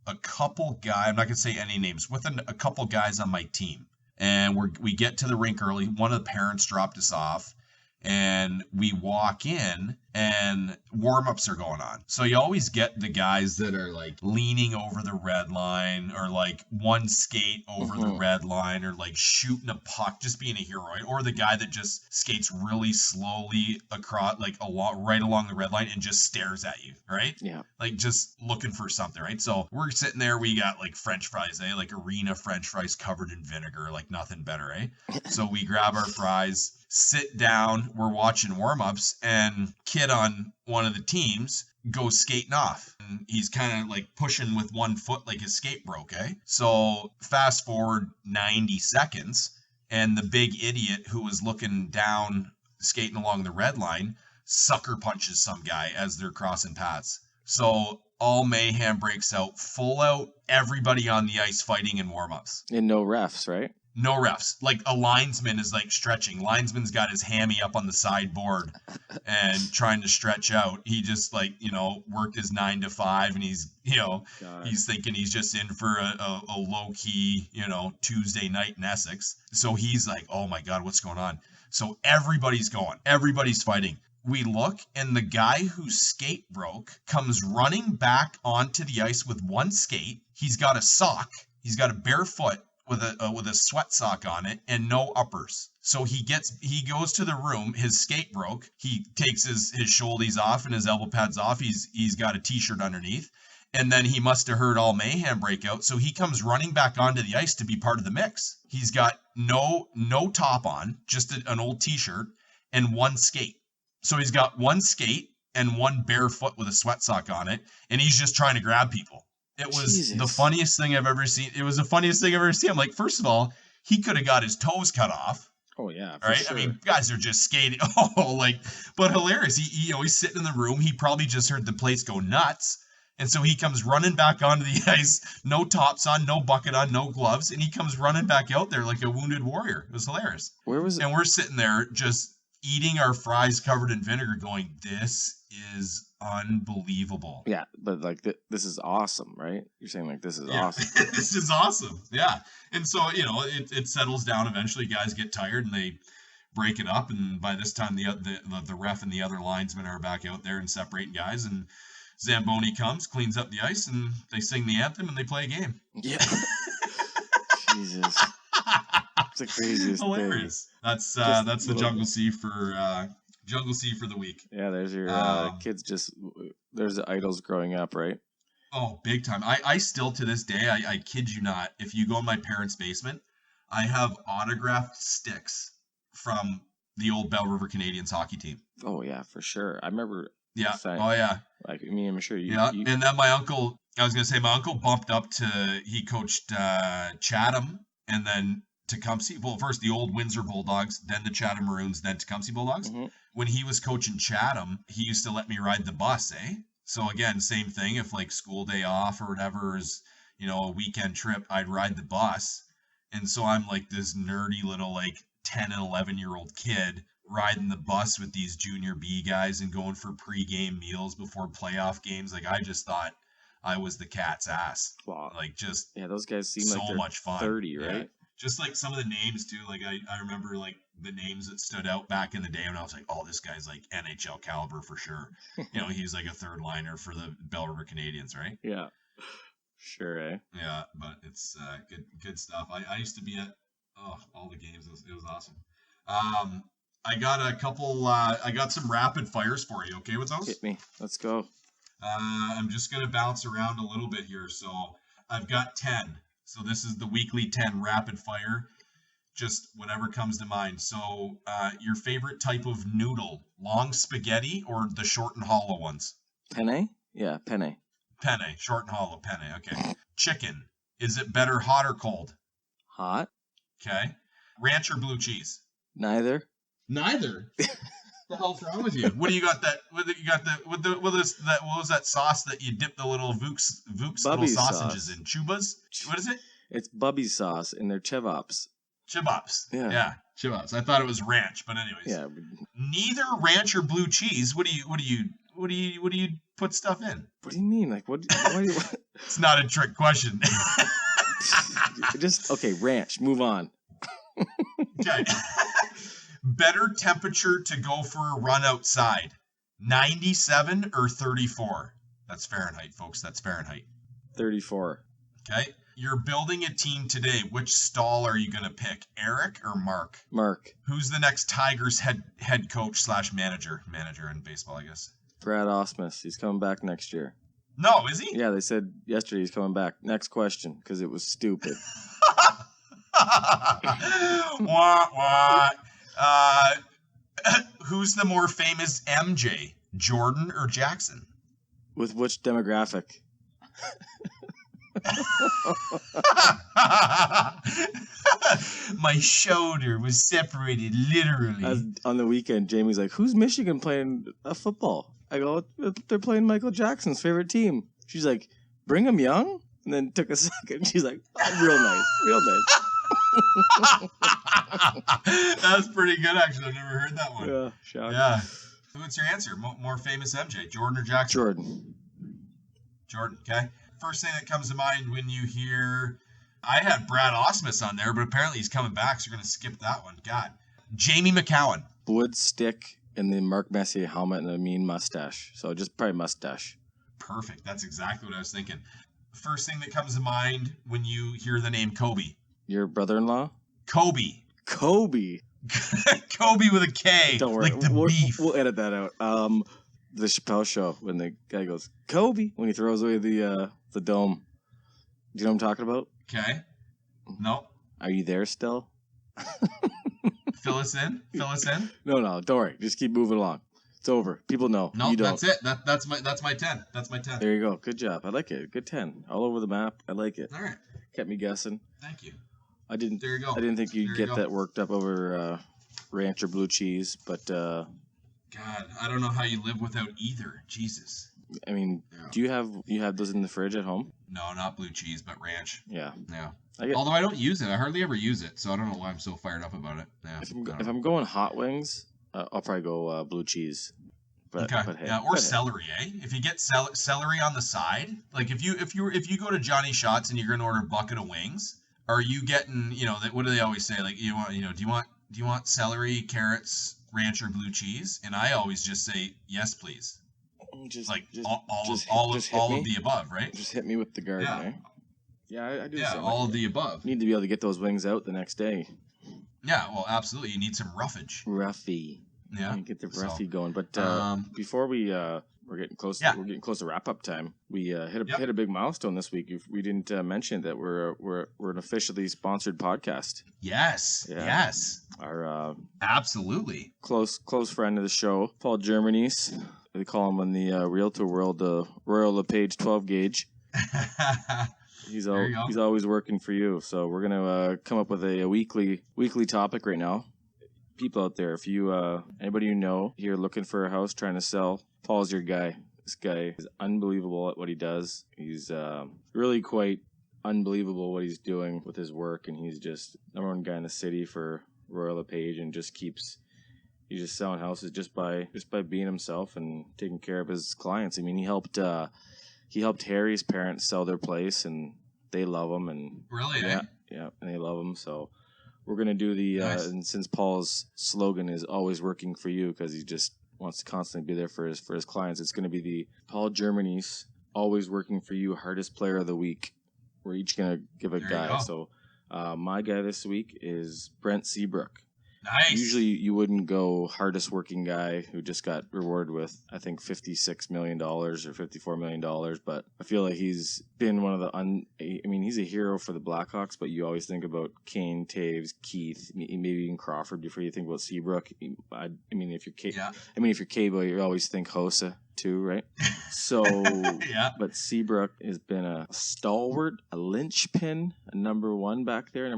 a couple guys, I'm not going to say any names, with a couple guys on my team. And we get to the rink early. One of the parents dropped us off, and we walk in, and warm-ups are going on. So you always get the guys that are like leaning over the red line, or like one skate over the red line, or like shooting a puck, just being a hero, right? Or the guy that just skates really slowly across, like right along the red line, and just stares at you, right? Yeah. Like just looking for something, right? So we're sitting there, we got like French fries, like arena French fries covered in vinegar, like nothing better, So we grab our fries, sit down, we're watching warm-ups, and kid on one of the teams goes skating off. And he's kind of like pushing with one foot, like his skate broke, So fast forward 90 seconds, and the big idiot who was looking down, skating along the red line, sucker punches some guy as they're crossing paths. So all mayhem breaks out, full out, everybody on the ice fighting in warm-ups. And no refs, right? No refs. Like a linesman is like stretching. Linesman's got his hammy up on the sideboard and trying to stretch out. He just like, worked his 9 to 5 and he's, he's thinking he's just in for a low key, Tuesday night in Essex. So he's like, oh my God, what's going on? So everybody's going, everybody's fighting. We look and the guy whose skate broke comes running back onto the ice with one skate. He's got a sock. He's got a bare foot with a sweat sock on it and no uppers. So he goes to the room. His skate broke. He takes his shouldies off and his elbow pads off. He's got a t-shirt underneath. And then he must have heard all mayhem break out. So he comes running back onto the ice to be part of the mix. He's got no top on, just an old t-shirt and one skate. So he's got one skate and one bare foot with a sweat sock on it. And he's just trying to grab people. It was the funniest thing I've ever seen. It was the funniest thing I've ever seen. I'm like, first of all, he could have got his toes cut off. Oh yeah, right. Sure. I mean, guys are just skating. But hilarious. He's sitting in the room. He probably just heard the place go nuts, and so he comes running back onto the ice, no tops on, no bucket on, no gloves, and he comes running back out there like a wounded warrior. It was hilarious. Where was it? And we're sitting there just eating our fries covered in vinegar, going, "This is unbelievable." Yeah, but like this is awesome, right? You're saying like this is awesome. This is awesome. Yeah. And so, it settles down eventually. Guys get tired and they break it up, and by this time the ref and the other linesmen are back out there and separating guys, and Zamboni comes, cleans up the ice, and they sing the anthem and they play a game. Yeah. Jesus. It's the craziest hilarious thing. That's the Jungle C for the week. Yeah, there's your kids there's the idols growing up, right? Oh, big time. I still to this day, I kid you not, if you go in my parents' basement, I have autographed sticks from the old Bell River Canadians hockey team. Oh yeah, for sure. I remember. Yeah. Oh yeah. Like me, I'm sure you. Yeah. And then my uncle bumped up he coached Chatham and then Tecumseh. Well, first the old Windsor Bulldogs, then the Chatham Maroons, then Tecumseh Bulldogs. Mm-hmm. When he was coaching Chatham, he used to let me ride the bus, So again, same thing. If like school day off or whatever is, a weekend trip, I'd ride the bus. And so I'm like this nerdy little like 10 and 11-year-old kid riding the bus with these junior B guys and going for pregame meals before playoff games. Like I just thought I was the cat's ass. Wow. Like just those guys seem so like they're much fun. 30, right? Yeah. Just like some of the names too. Like I remember like the names that stood out back in the day when I was like, oh, this guy's like NHL caliber for sure. He's like a third liner for the Bell River Canadians, right? Yeah. Sure, Yeah, but it's good stuff. I used to be at all the games. It was awesome. I got a couple. I got some rapid fires for you. Okay with those? Hit me. Let's go. I'm just gonna bounce around a little bit here. So I've got 10. So this is the weekly 10 rapid fire. Just whatever comes to mind. So your favorite type of noodle: long spaghetti or the short and hollow ones? Penne? Yeah, penne. Penne, short and hollow penne. Okay. Chicken: is it better hot or cold? Hot. Okay. Ranch or blue cheese? Neither. The hell's wrong with you? What do you got that? What was that sauce that you dip the little Vooks little sausages in? Chubas? What is it? It's Bubby sauce in their chivops. Chivops. Yeah. Chivops. I thought it was ranch, but anyways. Yeah. Neither ranch or blue cheese. What do you put stuff in? What do you mean? Like what? It's not a trick question. Just okay. Ranch. Move on. Okay. Better temperature to go for a run outside: 97 or 34? That's Fahrenheit, folks. That's Fahrenheit. 34. Okay. You're building a team today. Which stall are you going to pick, Eric or Mark? Mark. Who's the next Tigers head coach / manager? Manager in baseball, I guess. Brad Ausmus. He's coming back next year. No, is he? Yeah, they said yesterday he's coming back. Next question, because it was stupid. Wah. Who's the more famous MJ, Jordan or Jackson? With which demographic? My shoulder was separated literally. As on the weekend, Jamie's like, "Who's Michigan playing football?" I go, "They're playing Michael Jackson's favorite team." She's like, "Brigham Young?" And then took a second. She's like, oh, "Real nice, real nice." That's pretty good, actually. I've never heard that one. Yeah, shock. Yeah. What's your answer? More famous MJ, Jordan or Jackson? Jordan. Okay. First thing that comes to mind when you hear, I had Brad Osmus on there, but apparently he's coming back, so you're going to skip that one. God. Jamie McCowan. Wood stick and the Mark Messier helmet and a mean mustache. So just probably mustache. Perfect. That's exactly what I was thinking. First thing that comes to mind when you hear the name Kobe. Your brother-in-law? Kobe. Kobe with a K. Don't worry. Like the beef. We'll edit that out. The Chappelle Show, when the guy goes, Kobe, when he throws away the dome. Do you know what I'm talking about? Okay. No. Are you there still? Fill us in. No, don't worry. Just keep moving along. It's over. People know. No, you don't. That's it. That's my 10. That's my 10. There you go. Good job. I like it. Good 10. All over the map. I like it. All right. Kept me guessing. Thank you. There you go. I didn't think you'd get that worked up over ranch or blue cheese, but God, I don't know how you live without either. Jesus. I mean, yeah. Do you have those in the fridge at home? No, not blue cheese, but ranch. Yeah. Although I don't use it. I hardly ever use it, so I don't know why I'm so fired up about it. Yeah. If I'm going hot wings, I'll probably go blue cheese. But hey, or celery, eh? If you get celery on the side, like if you go to Johnny Shots and you're gonna order a bucket of wings, are you getting, what do they always say? Like, do you want celery, carrots, ranch, or blue cheese? And I always just say yes, please. All of the above, right? Just hit me with the garden, eh? Yeah, I do. Yeah, all of the above. You need to be able to get those wings out the next day. Yeah, well, absolutely. You need some roughage. Roughy. Yeah, get the roughy going. But before we're getting close. Yeah. We're getting close to wrap up time. We hit a big milestone this week. We didn't mention that we're an officially sponsored podcast. Yes. Yeah. Yes. Our absolutely close friend of the show, Paul Germany's. They call him in the realtor world the Royal LePage 12 gauge. He's always working for you. So we're gonna come up with a weekly topic right now. People out there, if you anybody you know, you're looking for a house, trying to sell, Paul's your guy. This guy is unbelievable at what he does. He's really quite unbelievable what he's doing with his work, and he's just number one guy in the city for Royal LePage, and he's just selling houses just by being himself and taking care of his clients. I mean, he helped Harry's parents sell their place, and they love him. And really, yeah, and they love him. So we're gonna do the nice. And since Paul's slogan is always working for you, because he just wants to constantly be there for his clients, it's gonna be the Paul Germany's always working for you hardest player of the week. We're each gonna give a guy. So my guy this week is Brent Seabrook. Nice. Usually you wouldn't go hardest working guy who just got rewarded with, I think, $56 million or $54 million. But I feel like he's been one of the he's a hero for the Blackhawks, but you always think about Kane, Taves, Keith, maybe even Crawford before you think about Seabrook. If you're K-Boy, you always think Hossa too, right? So, yeah. But Seabrook has been a stalwart, a linchpin, a number one back there, a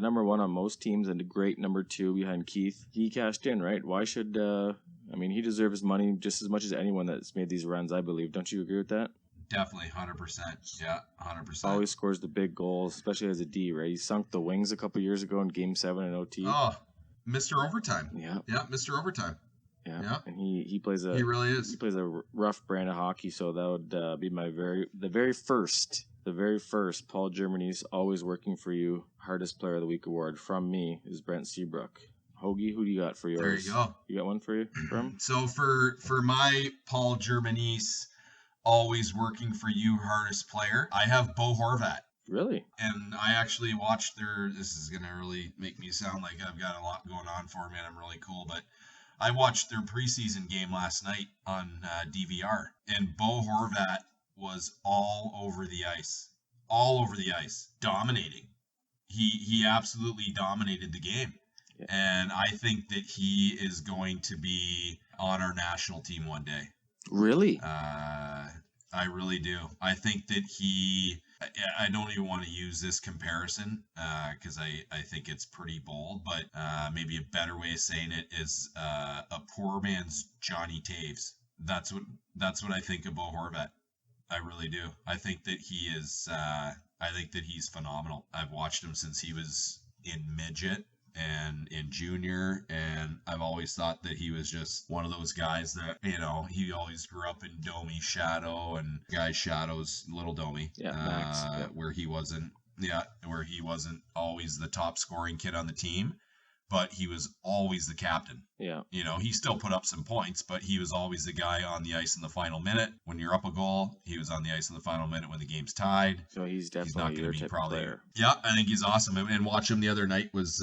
number one on most teams, and a great number two behind Keith. He cashed in, right? Why should he deserves his money just as much as anyone that's made these runs, I believe. Don't you agree with that? Definitely, 100%. Yeah, 100%. Always scores the big goals, especially as a D, right? He sunk the Wings a couple years ago in Game 7 in OT. Oh, Mr. Overtime. Yeah. Yeah, Mr. Overtime. Yeah. And he plays he really is. He plays a rough brand of hockey, so that would be the very first Paul Germany's always working for you hardest player of the week award from me is Brent Seabrook. Hoagie, who do you got for yours? There you go. You got one for you from? So for my Paul Germany's always working for you hardest player, I have Bo Horvat. Really? And I actually watched this is going to really make me sound like I've got a lot going on for me and I'm really cool, but I watched their preseason game last night on DVR, and Bo Horvat was all over the ice, dominating. He absolutely dominated the game. Yeah. And I think that he is going to be on our national team one day. Really? I really do. I think that I don't even want to use this comparison because I think it's pretty bold, but maybe a better way of saying it is a poor man's Johnny Taves. That's what I think of Bo Horvat. I really do. I think that he is. I think that he's phenomenal. I've watched him since he was in midget and in junior, and I've always thought that he was just one of those guys that, he always grew up in Domi shadow, and guy's shadow's little Domi. Yeah, Max. Where he wasn't always the top scoring kid on the team, but he was always the captain. Yeah. He still put up some points, but he was always the guy on the ice in the final minute. When you're up a goal, he was on the ice in the final minute when the game's tied. So he's definitely your type of player. Yeah, I think he's awesome. And watch him the other night was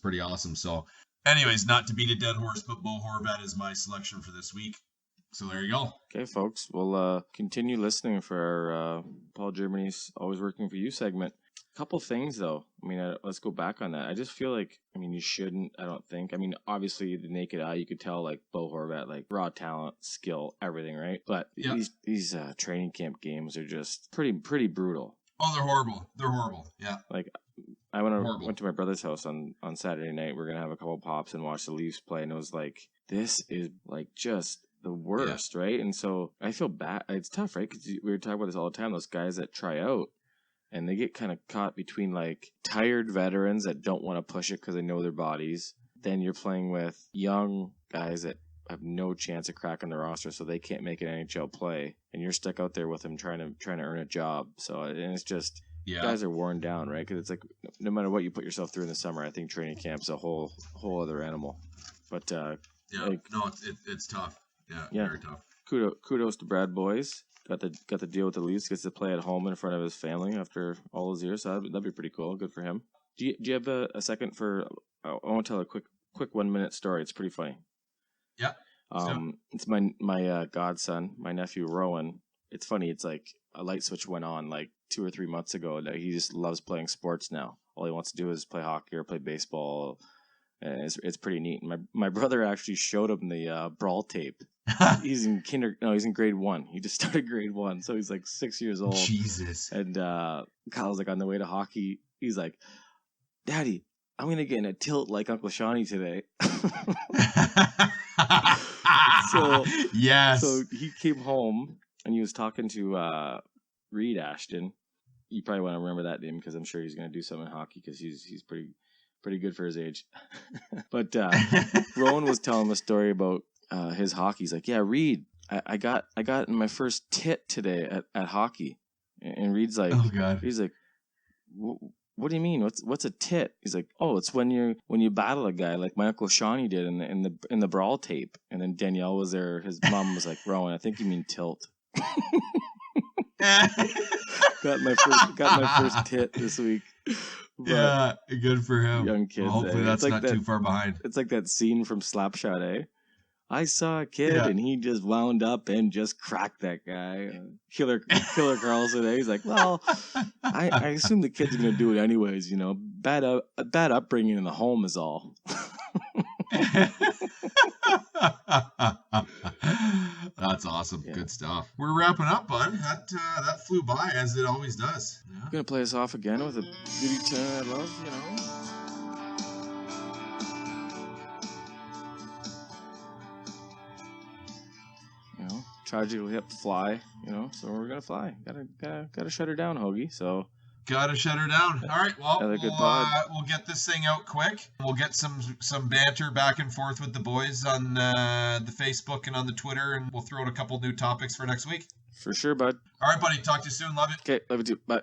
pretty awesome. So anyways, not to beat a dead horse, but Bo Horvat is my selection for this week. So there you go. Okay, folks. We'll continue listening for our Paul Germany's Always Working For You segment. Couple things though. Let's go back on that. I just feel like, you shouldn't, I don't think. Obviously the naked eye, you could tell like Bo Horvat, like raw talent, skill, everything, right? But these training camp games are just pretty brutal. Oh, they're horrible. They're horrible. Yeah. Like I went to my brother's house on Saturday night. We're gonna have a couple pops and watch the Leafs play, and it was like, this is like just the worst, right? And so I feel bad. It's tough, right? Because we were talking about this all the time. Those guys that try out. And they get kind of caught between like tired veterans that don't want to push it because they know their bodies. Then you're playing with young guys that have no chance of cracking the roster, so they can't make an NHL play. And you're stuck out there with them trying to earn a job. So and it's just guys are worn down, right? Because it's like no matter what you put yourself through in the summer, I think training camp's a whole other animal. But it's tough. Yeah, very tough. Kudos to Brad Boyes. Got the deal with the Leafs. Gets to play at home in front of his family after all those years. So that'd be pretty cool. Good for him. Do you have a second for? I want to tell a quick 1 minute story. It's pretty funny. Yeah. It's my godson, my nephew Rowan. It's funny. It's like a light switch went on like 2 or 3 months ago. That he just loves playing sports now. All he wants to do is play hockey or play baseball. And it's pretty neat. And my brother actually showed him the brawl tape. He's in grade 1. He just started grade 1, so he's like 6 years old. Jesus. And Kyle's like on the way to hockey. He's like, "Daddy, I'm gonna get in a tilt like Uncle Shawnee today." So he came home and he was talking to Reed Ashton. You probably want to remember that name because I'm sure he's gonna do something in hockey because he's pretty good for his age. But Rowan was telling a story about his hockey. He's like, "Yeah, Reed, I got my first tit today at hockey." And Reed's like, "Oh God." He's like, "What do you mean? What's a tit?" He's like, "Oh, it's when you battle a guy like my Uncle Shawnee did in the brawl tape." And then Danielle was there. His mom was like, "Rowan, I think you mean tilt." got my first tit this week. But yeah, good for him. Young kids. Well, hopefully that's not too far behind. It's like that scene from Slapshot, eh? I saw a kid and he just wound up and just cracked that guy. Killer Carlson, eh? He's like, well, I assume the kid's gonna do it anyways, Bad upbringing in the home is all. That's awesome. Yeah. Good stuff. We're wrapping up, bud. That flew by as it always does. Yeah. I'm gonna play us off again with a beauty tune I love, Tragically hip fly, so we're gonna fly. Gotta shut her down, Hoagie. So gotta shut her down. All right, well, we'll get this thing out quick. We'll get some banter back and forth with the boys on the Facebook and on the Twitter, and we'll throw out a couple new topics for next week. For sure, bud. All right, buddy. Talk to you soon. Love it. Okay, love you too. Bye.